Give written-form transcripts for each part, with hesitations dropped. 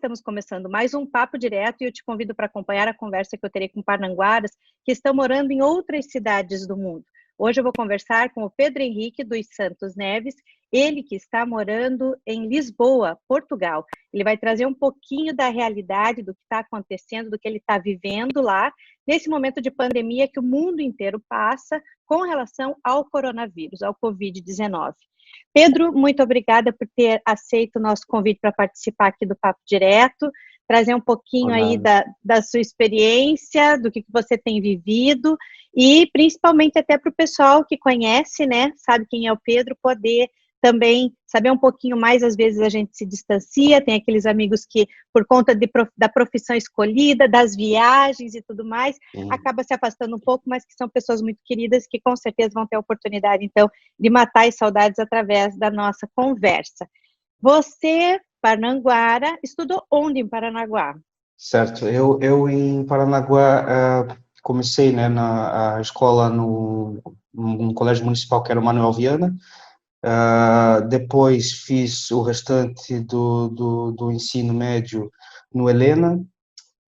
estamos começando mais um Papo Direto e eu te convido para acompanhar a conversa que eu terei com parnanguaras que estão morando em outras cidades do mundo. Hoje eu vou conversar com o Pedro Henrique dos Santos Neves, ele que está morando em Lisboa, Portugal. Ele vai trazer um pouquinho da realidade do que está acontecendo, do que ele está vivendo lá, nesse momento de pandemia que o mundo inteiro passa com relação ao coronavírus, ao Covid-19. Pedro, muito obrigada por ter aceito o nosso convite para participar aqui do Papo Direto, trazer um pouquinho aí da sua experiência, do que você tem vivido e principalmente até para o pessoal que conhece, né, sabe quem é o Pedro, poder também saber um pouquinho mais. Às vezes a gente se distancia, tem aqueles amigos que, por conta da profissão escolhida, das viagens e tudo mais, acaba se afastando um pouco, mas que são pessoas muito queridas que com certeza vão ter a oportunidade, então, de matar as saudades através da nossa conversa. Você, parnanguara, estudou onde em Paranaguá? Certo, eu em Paranaguá comecei, né, a escola num colégio municipal que era o Manuel Viana. Depois fiz o restante do ensino médio no Helena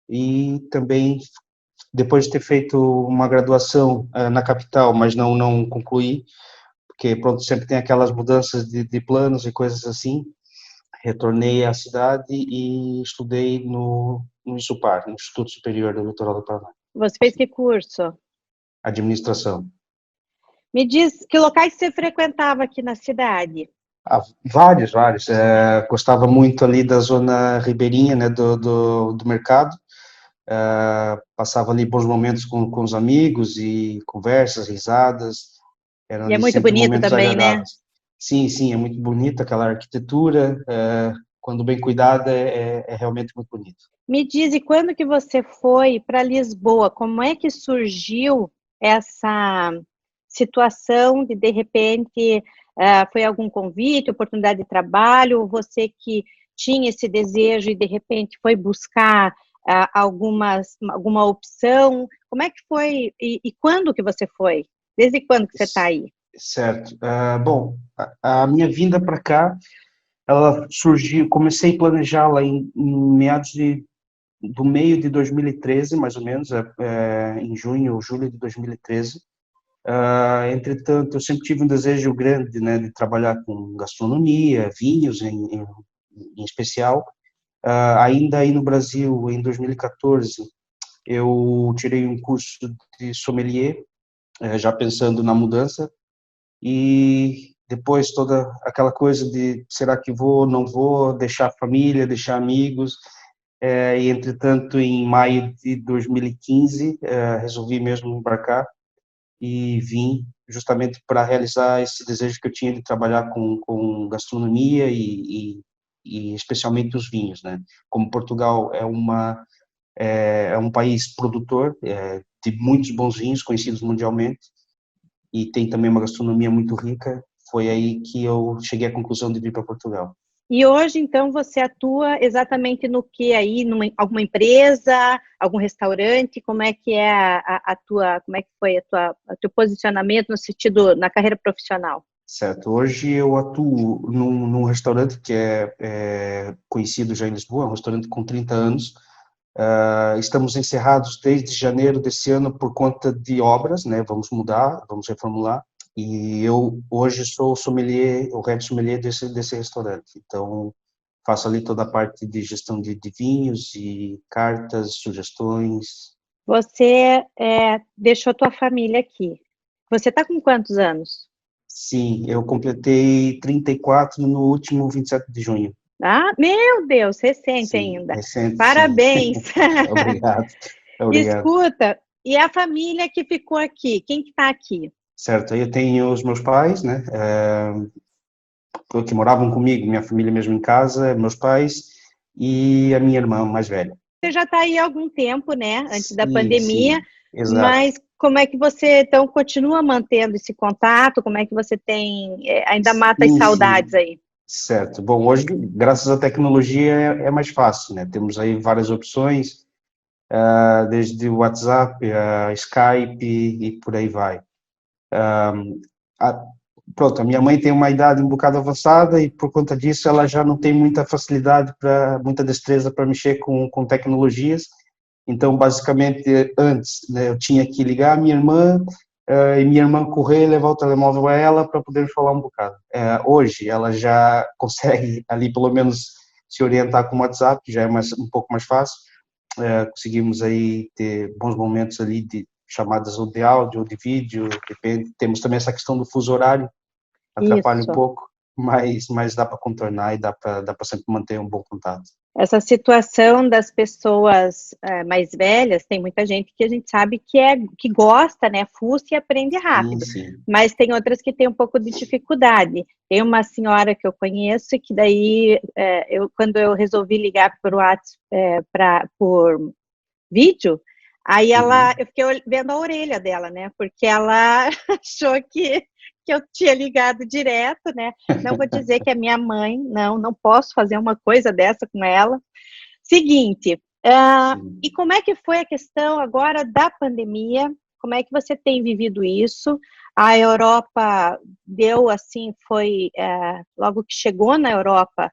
e também, depois de ter feito uma graduação na capital, mas não concluí, porque pronto, sempre tem aquelas mudanças de planos e coisas assim, retornei à cidade e estudei no ISUPAR, no Instituto Superior do Litoral do Paraná. Você fez que curso? Administração. Me diz que locais você frequentava aqui na cidade? Vários. Gostava muito ali da zona ribeirinha, né, do mercado. Passava ali bons momentos com os amigos e conversas, risadas. Eram E é ali muito sempre bonito momentos também, né? agradáveis. Sim, é muito bonita aquela arquitetura. Quando bem cuidada, é realmente muito bonito. Me diz, e quando que você foi para Lisboa? Como é que surgiu essa situação de repente, foi algum convite, oportunidade de trabalho, ou você que tinha esse desejo e de repente foi buscar alguma opção? Como é que foi e quando que você foi? Desde quando que você está aí? Certo. Bom, a minha vinda para cá, ela surgiu, comecei a planejá-la em meados do meio de 2013, mais ou menos, em junho ou julho de 2013. Entretanto, eu sempre tive um desejo grande, né, de trabalhar com gastronomia, vinhos em especial. Ainda aí no Brasil, em 2014, eu tirei um curso de sommelier, já pensando na mudança, e depois toda aquela coisa de será que vou, não vou, deixar família, deixar amigos, e entretanto em maio de 2015 resolvi mesmo embarcar e vim justamente para realizar esse desejo que eu tinha de trabalhar com gastronomia e especialmente os vinhos, né? Como Portugal é um país produtor de muitos bons vinhos conhecidos mundialmente e tem também uma gastronomia muito rica, foi aí que eu cheguei à conclusão de vir para Portugal. E hoje, então, você atua exatamente no que aí? Alguma empresa, algum restaurante? Como é que é como é que foi o teu posicionamento no sentido, na carreira profissional? Certo, hoje eu atuo num restaurante que é conhecido já em Lisboa, um restaurante com 30 anos. Estamos encerrados desde janeiro desse ano por conta de obras, né? Vamos mudar, vamos reformular. E eu hoje sou o sommelier, o head sommelier desse restaurante. Então, faço ali toda a parte de gestão de vinhos e cartas, sugestões. Você deixou a tua família aqui. Você está com quantos anos? Sim, eu completei 34 no último 27 de junho. Ah, meu Deus, recente Sim, ainda. recente, sim. Parabéns. Obrigado, obrigado. Escuta, e a família que ficou aqui? Quem que está aqui? Certo, aí eu tenho os meus pais, né, que moravam comigo, minha família mesmo em casa, meus pais e a minha irmã mais velha. Você já está aí há algum tempo, né? Antes da pandemia, Sim, exato. mas como é que você, então, continua mantendo esse contato? Como é que você tem, ainda mata as Sim, saudades aí? certo. Bom, hoje, graças à tecnologia, é mais fácil, né? Temos aí várias opções, desde o WhatsApp, Skype e por aí vai. A, pronto, a minha mãe tem uma idade um bocado avançada e por conta disso ela já não tem muita facilidade muita destreza para mexer com tecnologias. Então, basicamente, antes, né, eu tinha que ligar a minha irmã e minha irmã correr e levar o telemóvel a ela para poder falar um bocado. Hoje, ela já consegue ali pelo menos se orientar com o WhatsApp, que já é um pouco mais fácil. Conseguimos aí ter bons momentos ali de chamadas ou de áudio ou de vídeo, depende. Temos também essa questão do fuso horário, atrapalha um Isso. pouco, mas dá para contornar e dá para sempre manter um bom contato. Essa situação das pessoas mais velhas, tem muita gente que a gente sabe que gosta, né, fuça e aprende rápido, Sim. mas tem outras que têm um pouco de dificuldade. Tem uma senhora que eu conheço que daí, quando eu resolvi ligar por WhatsApp, por vídeo, aí eu fiquei vendo a orelha dela, né, porque ela achou que eu tinha ligado direto, né? Não vou dizer que é minha mãe, não posso fazer uma coisa dessa com ela. Seguinte, e como é que foi a questão agora da pandemia? Como é que você tem vivido isso? A Europa deu assim, logo que chegou na Europa,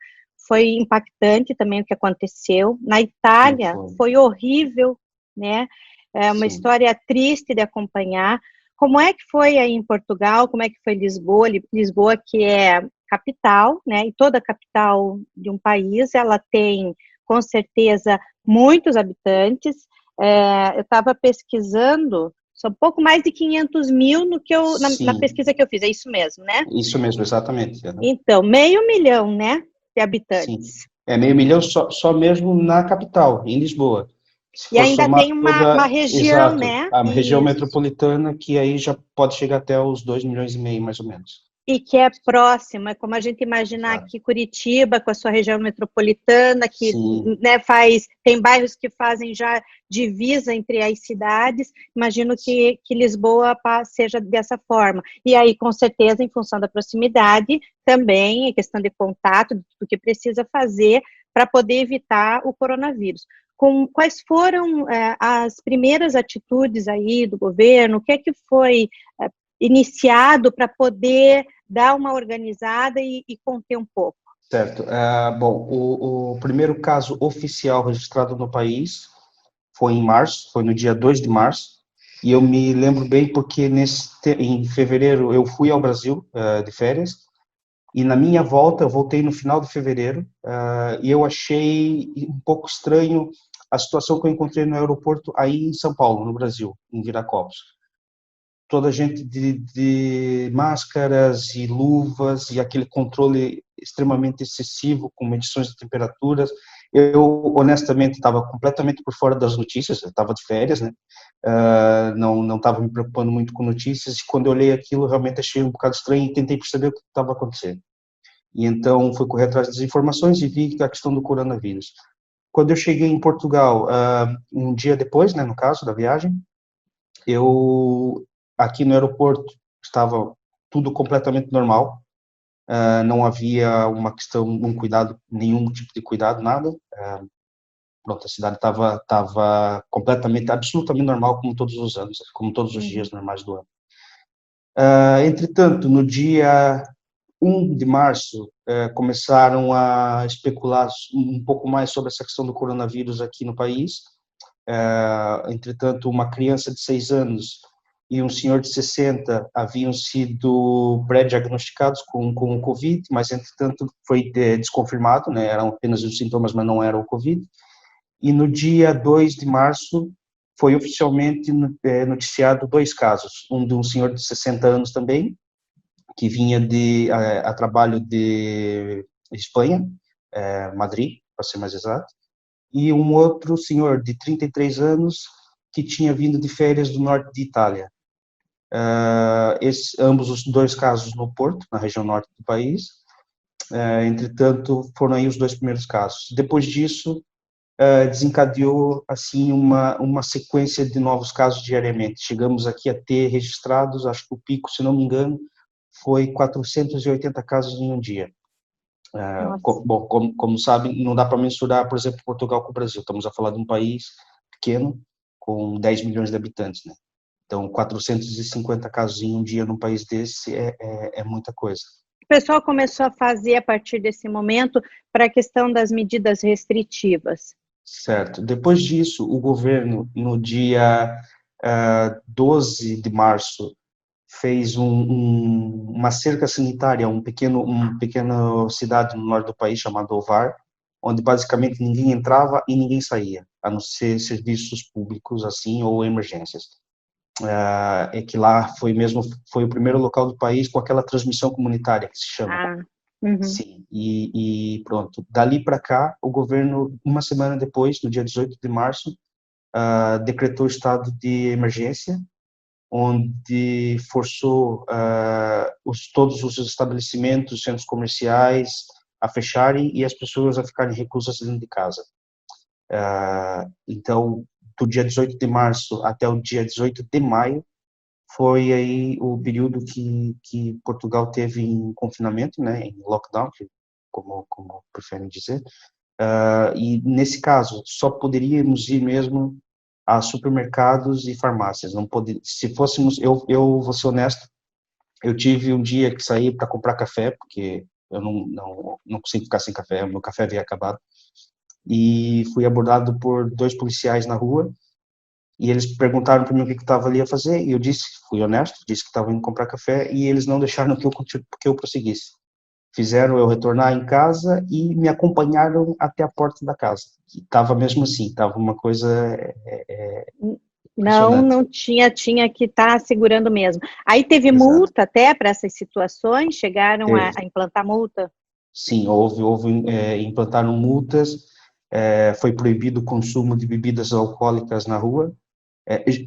foi impactante também o que aconteceu. Na Itália foi horrível, né? É uma história triste de acompanhar. Como é que foi aí em Portugal? Como é que foi Lisboa? Lisboa, que é capital, né? E toda capital de um país, ela tem, com certeza, muitos habitantes. Eu estava pesquisando, são pouco mais de 500 mil na pesquisa que eu fiz, é isso mesmo, né? Isso mesmo, exatamente. Então, 500 mil, né, de habitantes. Sim, 500 mil só mesmo na capital, em Lisboa. Se E for ainda somar tem uma toda, região, exato, né? a região Isso. metropolitana, que aí já pode chegar até os 2,5 milhões, mais ou menos. E que é próxima, é como a gente imaginar Exato. aqui Curitiba, com a sua região metropolitana, que, né, tem bairros que fazem já divisa entre as cidades, imagino que Lisboa seja dessa forma. E aí, com certeza, em função da proximidade, também a questão de contato, do que precisa fazer para poder evitar o coronavírus. Quais foram as primeiras atitudes aí do governo? O que é que foi iniciado para poder dar uma organizada e conter um pouco? Certo. Bom, o primeiro caso oficial registrado no país foi em março, foi no dia 2 de março, e eu me lembro bem porque em fevereiro eu fui ao Brasil de férias, e na minha volta, eu voltei no final de fevereiro, e eu achei um pouco estranho a situação que eu encontrei no aeroporto aí em São Paulo, no Brasil, em Viracopos. Toda a gente de máscaras e luvas e aquele controle extremamente excessivo com medições de temperaturas. Eu, honestamente, estava completamente por fora das notícias, eu estava de férias, né? Não estava me preocupando muito com notícias, e quando eu olhei aquilo, realmente achei um bocado estranho e tentei perceber o que estava acontecendo. E então fui correr atrás das informações e vi que a questão do coronavírus. Quando eu cheguei em Portugal, um dia depois, né, no caso da viagem, eu aqui no aeroporto estava tudo completamente normal, não havia um cuidado, nenhum tipo de cuidado, nada. Pronto, a cidade estava completamente, absolutamente normal, como todos os anos, como todos os dias normais do ano. Entretanto, no dia 1 de março, começaram a especular um pouco mais sobre essa questão do coronavírus aqui no país. Entretanto, uma criança de 6 anos e um senhor de 60 haviam sido pré-diagnosticados com o Covid, mas, entretanto, foi desconfirmado, né? Eram apenas os sintomas, mas não era o Covid. E no dia 2 de março foi oficialmente noticiado 2 casos, um de um senhor de 60 anos também, que vinha a trabalho de Espanha, Madrid, para ser mais exato, e um outro senhor de 33 anos que tinha vindo de férias do norte de Itália. Ambos os 2 casos no Porto, na região norte do país. Entretanto, foram aí os 2 primeiros casos. Depois disso, desencadeou assim uma sequência de novos casos diariamente. Chegamos aqui a ter registrados, acho que o pico, se não me engano, foi 480 casos em um dia. Bom, como sabem, não dá para mensurar, por exemplo, Portugal com o Brasil. Estamos a falar de um país pequeno, com 10 milhões de habitantes, né? Então, 450 casos em um dia num país desse é muita coisa. O pessoal começou a fazer, a partir desse momento, para a questão das medidas restritivas? Certo. Depois disso, o governo, no dia 12 de março, fez uma cerca sanitária, uma pequena cidade no norte do país chamada Ovar, onde basicamente ninguém entrava e ninguém saía, a não ser serviços públicos assim ou emergências. É que lá foi o primeiro local do país com aquela transmissão comunitária que se chama. Uhum. Sim, e pronto. Dali para cá, o governo, uma semana depois, no dia 18 de março, decretou estado de emergência, onde forçou todos os estabelecimentos, centros comerciais a fecharem e as pessoas a ficarem reclusas dentro de casa. Então, do dia 18 de março até o dia 18 de maio, foi aí o período que Portugal teve em confinamento, né, em lockdown, como preferem dizer. E nesse caso, só poderíamos ir mesmo a supermercados e farmácias. Não pode, se fôssemos, eu vou ser honesto, eu tive um dia que saí para comprar café, porque eu não consigo ficar sem café, meu café havia acabado, e fui abordado por dois policiais na rua, e eles perguntaram para mim o que eu estava ali a fazer, e eu fui honesto, disse que estava indo comprar café, e eles não deixaram que eu prosseguisse. Fizeram eu retornar em casa e me acompanharam até a porta da casa. Estava mesmo assim, estava uma coisa impressionante. Não tinha que estar segurando mesmo. Aí teve Exato. multa até para essas situações? Chegaram Teve. a implantar multa? Sim, implantaram multas, foi proibido o consumo de bebidas alcoólicas na rua.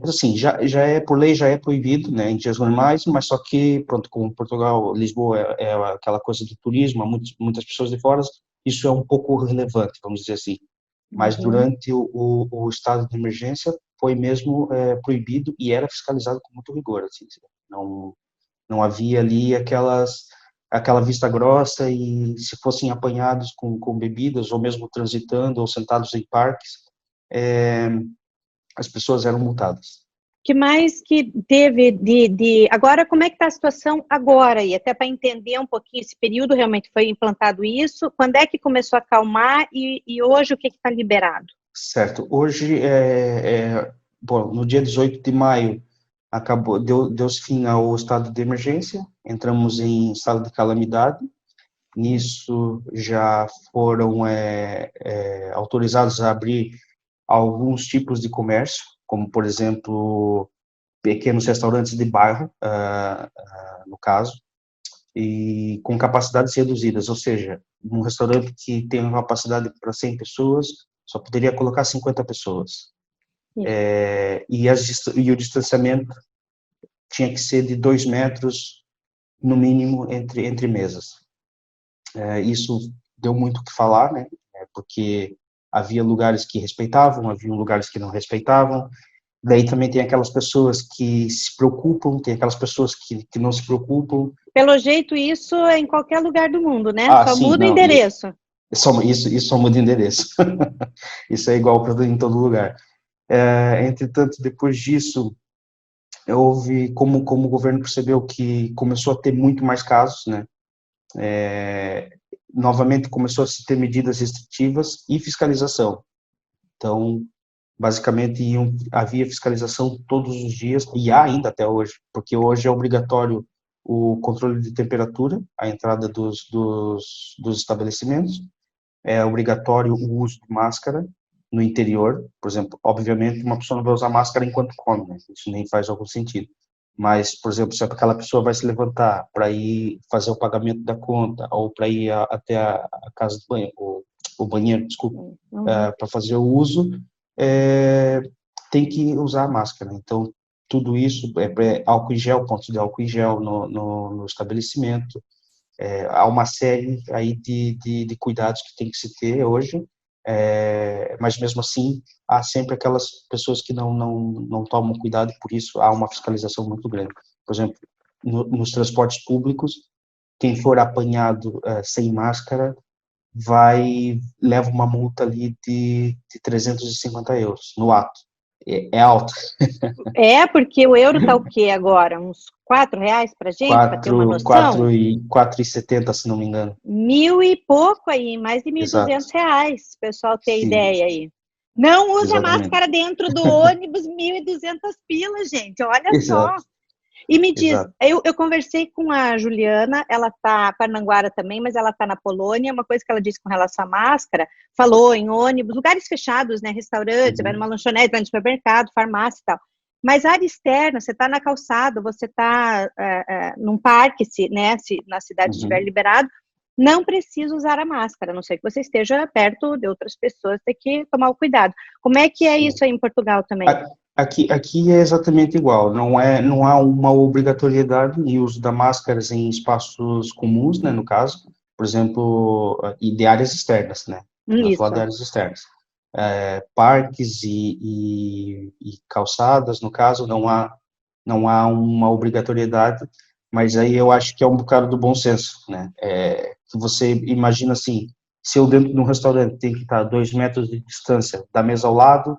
Assim, já é, por lei, já é proibido, né, em dias normais, mas só que, pronto, como Portugal, Lisboa é aquela coisa do turismo, há muitas pessoas de fora, isso é um pouco relevante, vamos dizer assim. Mas Uhum. durante o estado de emergência foi mesmo proibido e era fiscalizado com muito rigor, assim, não, não havia ali aquela vista grossa e se fossem apanhados com bebidas ou mesmo transitando ou sentados em parques, é, as pessoas eram multadas. Que mais que teve Agora, como é que está a situação agora aí? Até para entender um pouquinho, esse período realmente foi implantado isso, quando é que começou a acalmar e hoje o que está liberado? Certo. Hoje, bom, no dia 18 de maio, deu-se fim ao estado de emergência, entramos em estado de calamidade. Nisso já foram autorizados a abrir alguns tipos de comércio, como, por exemplo, pequenos restaurantes de bairro, no caso, e com capacidades reduzidas, ou seja, um restaurante que tem uma capacidade para 100 pessoas, só poderia colocar 50 pessoas. E o distanciamento tinha que ser de 2 metros, no mínimo, entre mesas. Isso deu muito o que falar, né? Porque havia lugares que respeitavam, havia lugares que não respeitavam. Daí também tem aquelas pessoas que se preocupam, tem aquelas pessoas que não se preocupam. Pelo jeito, isso é em qualquer lugar do mundo, né? Ah, Só sim, muda o não, endereço. isso só muda de endereço. Isso é igual para em todo lugar. Entretanto, depois disso, houve, como o governo percebeu que começou a ter muito mais casos, né? Novamente começou a se ter medidas restritivas e fiscalização. Então, basicamente, havia fiscalização todos os dias, e há ainda até hoje, porque hoje é obrigatório o controle de temperatura, a entrada dos estabelecimentos, é obrigatório o uso de máscara no interior, por exemplo, obviamente uma pessoa não vai usar máscara enquanto come, né? Isso nem faz algum sentido. Mas, por exemplo, se aquela pessoa vai se levantar para ir fazer o pagamento da conta ou para ir até a casa do banho, o banheiro, desculpa, Uhum. para fazer o uso, é, tem que usar a máscara. Então, tudo isso álcool em gel, pontos de álcool em gel no estabelecimento. Há uma série aí de cuidados que tem que se ter hoje, mas mesmo assim há sempre aquelas pessoas que não tomam cuidado e por isso há uma fiscalização muito grande. Por exemplo, nos transportes públicos, quem for apanhado sem máscara leva uma multa ali de 350 euros no ato. é alto. É, porque o euro tá o quê agora? Uns R$ 4 pra gente, para ter uma noção? 4,70, se não me engano. 1.000 e pouco aí, mais de Exato. R$ 1.200, pessoal ter Sim, ideia aí. Não use a exatamente. máscara dentro do ônibus, 1.200 pilas, gente, olha só. Exato, E me diz, exato. eu conversei com a Juliana, ela tá Parnanguara também, mas ela tá na Polônia. Uma coisa que ela disse com relação à máscara, falou em ônibus, lugares fechados, né, restaurantes, vai numa lanchonete, vai no supermercado, farmácia e tal. Mas área externa, você está na calçada, você está num parque, né, se na cidade estiver Uhum. liberado, não precisa usar a máscara, a não ser que você esteja perto de outras pessoas, tem que tomar o cuidado. Como é que é Sim. isso aí em Portugal também? Aqui é exatamente igual, não há uma obrigatoriedade em uso da máscaras em espaços comuns, né, no caso, por exemplo, e de áreas externas, né, estou a falar de Isso. áreas externas. Parques e calçadas, no caso, não há uma obrigatoriedade, mas aí eu acho que é um bocado do bom senso, né, que você imagina assim, se eu dentro de um restaurante tenho que estar a 2 metros de distância da mesa ao lado,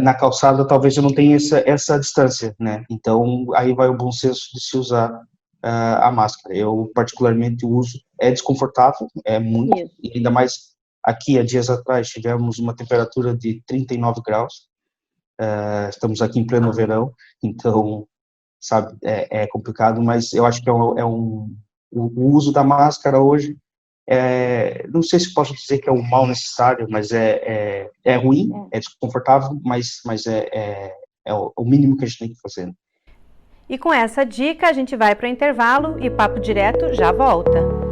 na calçada talvez eu não tenha essa distância, né? Então aí vai o bom senso de se usar a máscara. Eu particularmente uso, é desconfortável, é muito, Isso. e ainda mais aqui há dias atrás tivemos uma temperatura de 39 graus, estamos aqui em pleno verão, então, sabe, é complicado, mas eu acho que o uso da máscara hoje não sei se posso dizer que é um mal necessário, mas é ruim, é desconfortável, mas é o mínimo que a gente tem que fazer. E com essa dica, a gente vai para o intervalo e Papo Direto já volta.